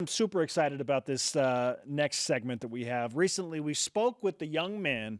I'm super excited about this next segment that we have. Recently, we spoke with the young man,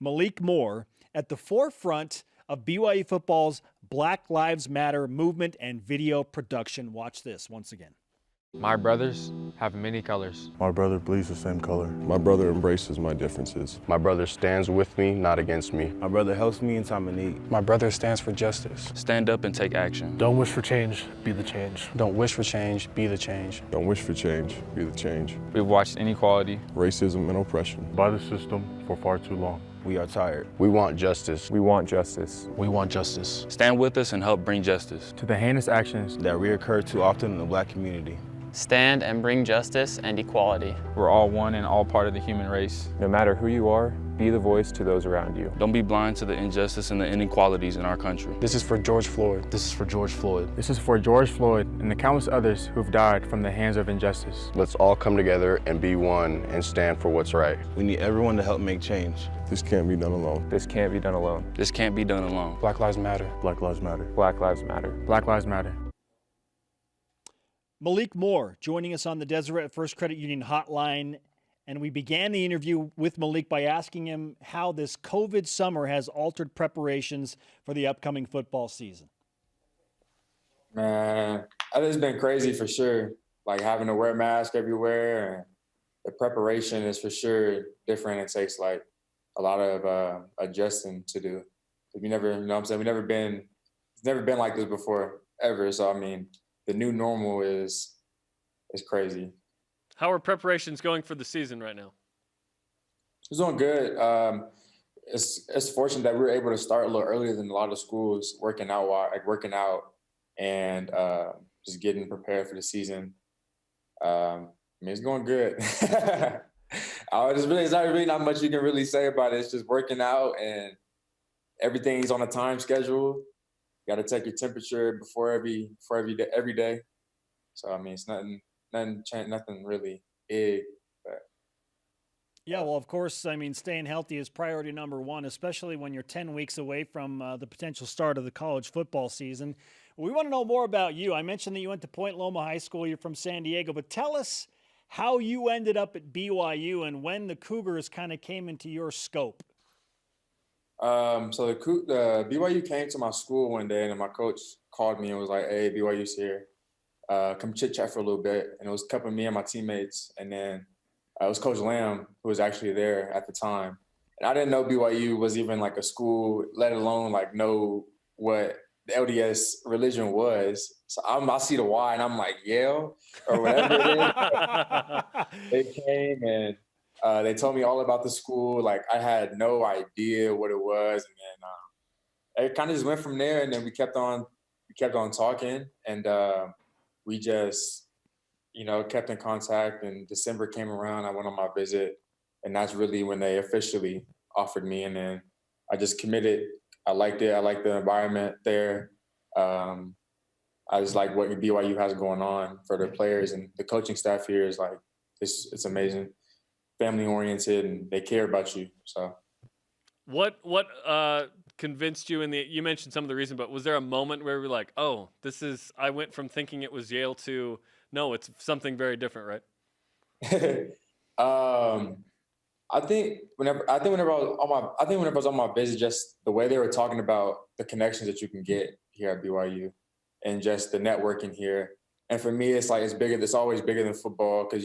Malik Moore, at the forefront of BYU football's Black Lives Matter movement and video production. Watch this once again. My brothers have many colors. My brother bleeds the same color. My brother embraces my differences. My brother stands with me, not against me. My brother helps me in time of need. My brother stands for justice. Stand up and take action. Don't wish for change, be the change. Don't wish for change, be the change. Don't wish for change, be the change. We've watched inequality, racism, and oppression by the system for far too long. We are tired. We want justice. We want justice. We want justice. Stand with us and help bring justice to the heinous actions that reoccur too often in the Black community. Stand and bring justice and equality. We're all one and all part of the human race. No matter who you are, be the voice to those around you. Don't be blind to the injustice and the inequalities in our country. This is for George Floyd. This is for George Floyd. This is for George Floyd and the countless others who've died from the hands of injustice. Let's all come together and be one and stand for what's right. We need everyone to help make change. This can't be done alone. This can't be done alone. This can't be done alone. Black Lives Matter. Black Lives Matter. Black Lives Matter. Black Lives Matter. Malik Moore joining us on the Deseret First Credit Union hotline. And we began the interview with Malik by asking him how this COVID summer has altered preparations for the upcoming football season. Man, it's been crazy for sure. Like having to wear a mask everywhere, and the preparation is for sure different. It takes like a lot of adjusting to do. We never, you know what I'm saying? It's never been like this before, ever. So, I mean, the new normal is crazy. How are preparations going for the season right now? It's doing good. It's fortunate that we were able to start a little earlier than a lot of schools working out and just getting prepared for the season. I mean, it's going good. It's not really not much you can really say about it. It's just working out and everything's on a time schedule. You got to take your temperature before every day. So I mean, it's nothing really big. But. Yeah, well, of course, I mean, staying healthy is priority number one, especially when you're 10 weeks away from the potential start of the college football season. We want to know more about you. I mentioned that you went to Point Loma High School. You're from San Diego, but tell us how you ended up at BYU and when the Cougars kind of came into your scope. So the BYU came to my school one day, and my coach called me and was like, "Hey, BYU's here. Come chit chat for a little bit." And it was a couple of me and my teammates, and then it was Coach Lamb who was actually there at the time. And I didn't know BYU was even like a school, let alone like know what the LDS religion was. So I see the Y and I'm like, Yale or whatever it is. They came and they told me all about the school. Like I had no idea what it was. And then it kind of just went from there. And then we kept on talking, and we just, kept in contact. And December came around, I went on my visit, and that's really when they officially offered me. And then I just committed. I liked it. I liked the environment there. I just like what BYU has going on for their players, and the coaching staff here is like, it's amazing, family oriented, and they care about you. So, what convinced you? You mentioned some of the reason, but was there a moment where we were like, oh, I went from thinking it was Yale to no, it's something very different, right? I think whenever I was on my visit, just the way they were talking about the connections that you can get here at BYU, and just the networking here. And for me, it's like it's always bigger than football, because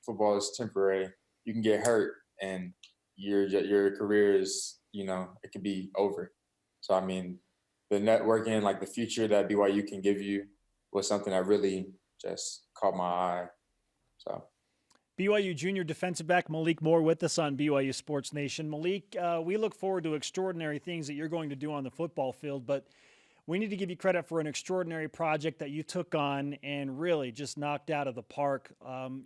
football is temporary. You can get hurt, and your career is it can be over. So I mean, the networking, like the future that BYU can give you, was something that really just caught my eye. So. BYU junior defensive back Malik Moore with us on BYU Sports Nation. Malik, we look forward to extraordinary things that you're going to do on the football field, but we need to give you credit for an extraordinary project that you took on and really just knocked out of the park.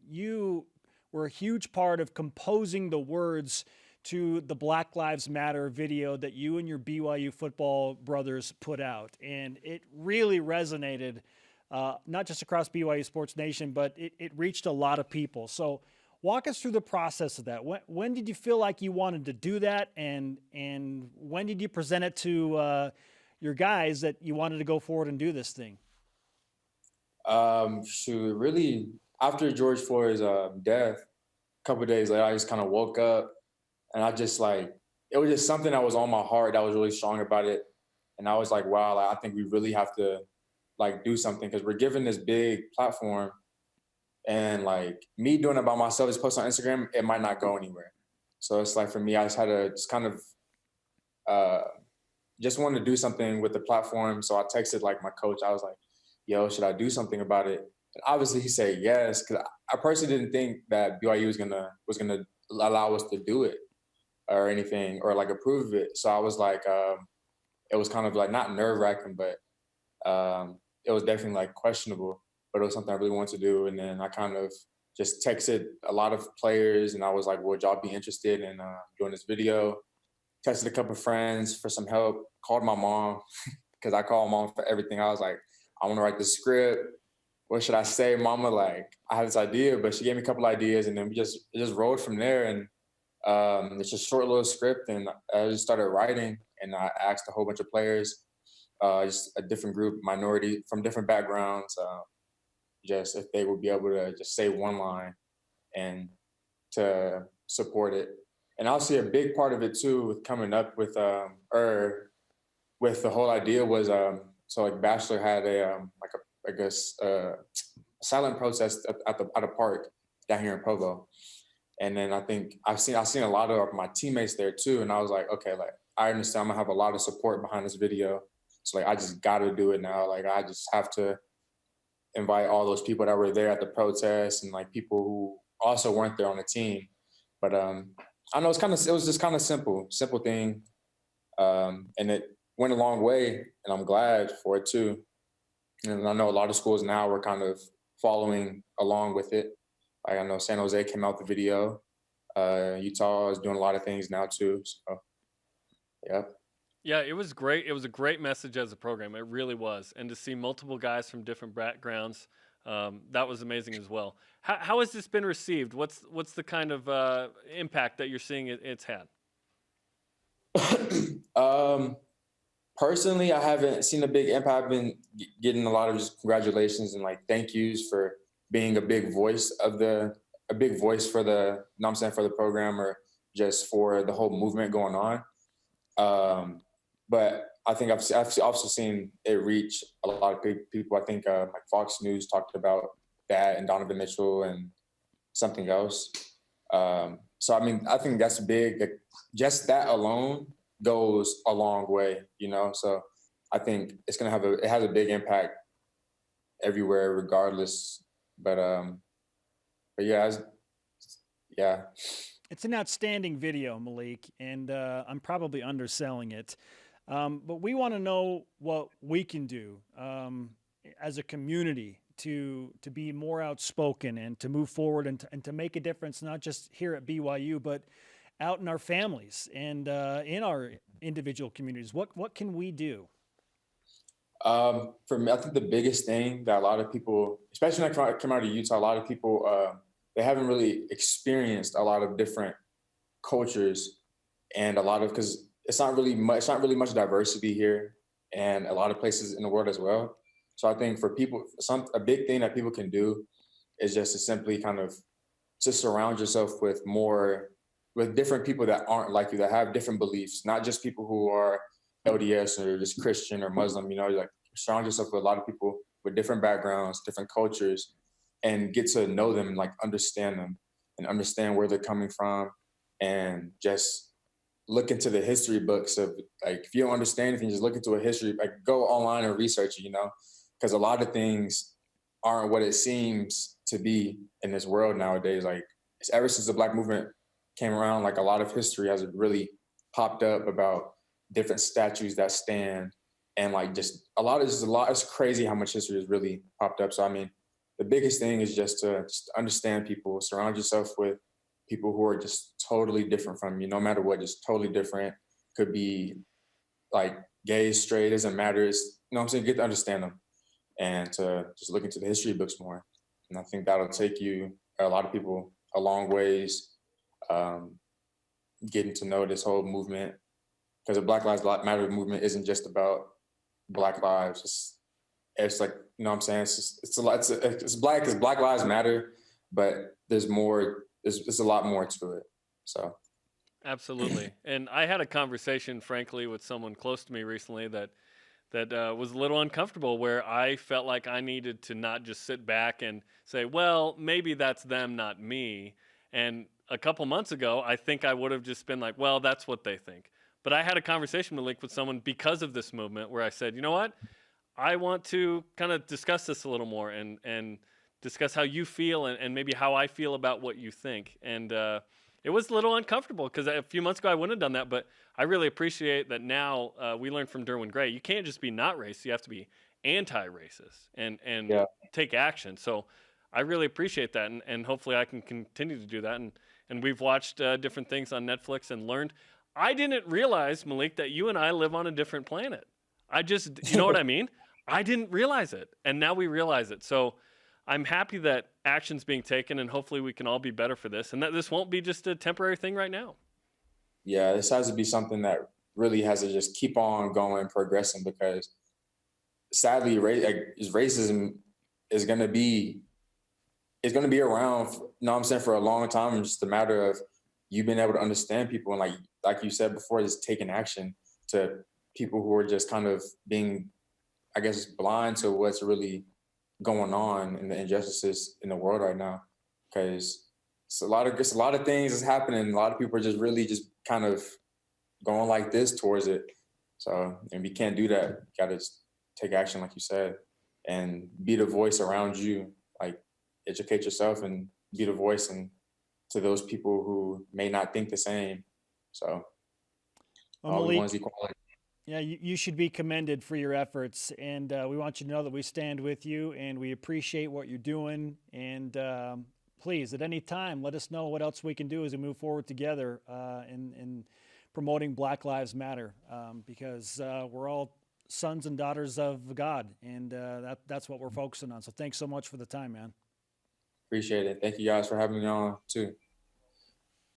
You were a huge part of composing the words to the Black Lives Matter video that you and your BYU football brothers put out, and it really resonated. Not just across BYU Sports Nation, but it reached a lot of people. So walk us through the process of that. When did you feel like you wanted to do that? And when did you present it to your guys that you wanted to go forward and do this thing? Really after George Floyd's death, a couple of days later, I just kind of woke up and I just like, it was just something that was on my heart that was really strong about it. And I was like, wow, like, I think we really have to like do something because we're given this big platform, and like me doing it by myself, just post on Instagram, it might not go anywhere. So it's like for me, I just had to just kind of just wanted to do something with the platform. So I texted like my coach. I was like, yo, should I do something about it? And obviously he said yes, because I personally didn't think that BYU was gonna allow us to do it or anything or like approve of it. So I was like, it was kind of like not nerve wracking, but it was definitely like questionable, but it was something I really wanted to do. And then I kind of just texted a lot of players and I was like, would y'all be interested in doing this video? Texted a couple of friends for some help, called my mom, because I call mom for everything. I was like, I want to write the script. What should I say? Mama, like, I had this idea, but she gave me a couple ideas and then it just rolled from there. And it's a short little script and I just started writing and I asked a whole bunch of players, just a different group, minority from different backgrounds, just if they would be able to just say one line and to support it. And also a big part of it too, with coming up with or with the whole idea was so like Bachelor had a silent protest at a park down here in Provo, and then I think I've seen a lot of my teammates there too, and I was like, okay, like I understand I'm gonna have a lot of support behind this video, so like I just got to do it now. Like I just have to invite all those people that were there at the protest and like people who also weren't there on the team, but I know it was just kind of simple thing. And it went a long way and I'm glad for it too. And I know a lot of schools now are kind of following along with it. Like I know San Jose came out with the video. Utah is doing a lot of things now too. So, yeah. Yeah, it was great. It was a great message as a program. It really was. And to see multiple guys from different backgrounds, that was amazing as well. How has this been received? What's the kind of impact that you're seeing it's had? Personally, I haven't seen a big impact. I've been getting a lot of just congratulations and like thank yous for being a big voice for the, you know I'm saying, for the program or just for the whole movement going on. But I think I've also seen it reach a lot of people. I think like Fox News talked about that and Donovan Mitchell and something else. So, I mean, I think that's big. Just that alone goes a long way, you know? So I think it's going to it has a big impact everywhere regardless. But yeah, yeah. It's an outstanding video, Malik, and I'm probably underselling it. But we want to know what we can do as a community to be more outspoken and to move forward and to make a difference, not just here at BYU, but out in our families and in our individual communities. What can we do? For me, I think the biggest thing that a lot of people, especially when I come out of Utah, a lot of people, they haven't really experienced a lot of different cultures and because it's not really much diversity here and a lot of places in the world as well. So I think for people, a big thing that people can do is just to simply kind of just surround yourself with different people that aren't like you, that have different beliefs, not just people who are LDS or just Christian or Muslim, you know, like surround yourself with a lot of people with different backgrounds, different cultures, and get to know them and like understand them and understand where they're coming from and just look into the history books of like, if you don't understand anything, just look into a history, like go online and research it, you know, because a lot of things aren't what it seems to be in this world nowadays. Like it's ever since the Black movement came around, like a lot of history has really popped up about different statues that stand and like just it's crazy how much history has really popped up. So, I mean, the biggest thing is just to understand people, surround yourself with people who are just totally different from you, no matter what, just totally different. Could be like gay, straight, doesn't matter. It's, you know what I'm saying? Get to understand them and to just look into the history books more. And I think that'll take you, a lot of people, a long ways getting to know this whole movement. Because the Black Lives Matter movement isn't just about Black lives. it's like, you know what I'm saying? It's a lot. It's black because Black Lives Matter, but there's more. There's a lot more to it. So. Absolutely. And I had a conversation, frankly, with someone close to me recently that was a little uncomfortable, where I felt like I needed to not just sit back and say, well, maybe that's them, not me. And a couple months ago, I think I would have just been like, well, that's what they think. But I had a conversation, Malik, with someone because of this movement where I said, you know what? I want to kind of discuss this a little more and discuss how you feel and maybe how I feel about what you think. And it was a little uncomfortable because a few months ago I wouldn't have done that, but I really appreciate that now we learned from Derwin Gray. You can't just be not racist. You have to be anti-racist and take action. So I really appreciate that, and hopefully I can continue to do that. And we've watched different things on Netflix and learned. I didn't realize, Malik, that you and I live on a different planet. You know what I mean? I didn't realize it, and now we realize it. So I'm happy that action's being taken, and hopefully we can all be better for this, and that this won't be just a temporary thing right now. Yeah, this has to be something that really has to just keep on going, progressing, because sadly, racism is going to be around, you know what I'm saying, for a long time. It's just a matter of you being able to understand people and, like you said before, just taking action to people who are just kind of being, I guess, blind to what's really going on and the injustices in the world right now. Because it's a lot of things is happening. A lot of people are just really just kind of going like this towards it. So, and we can't do that. You got to take action, like you said, and be the voice around you. Like, educate yourself and be the voice and to those people who may not think the same. So, all we want is equality. Yeah, you should be commended for your efforts, and we want you to know that we stand with you, and we appreciate what you're doing. And please, at any time, let us know what else we can do as we move forward together in promoting Black Lives Matter, because we're all sons and daughters of God, and that's what we're focusing on. So thanks so much for the time, man. Appreciate it. Thank you guys for having me on, too.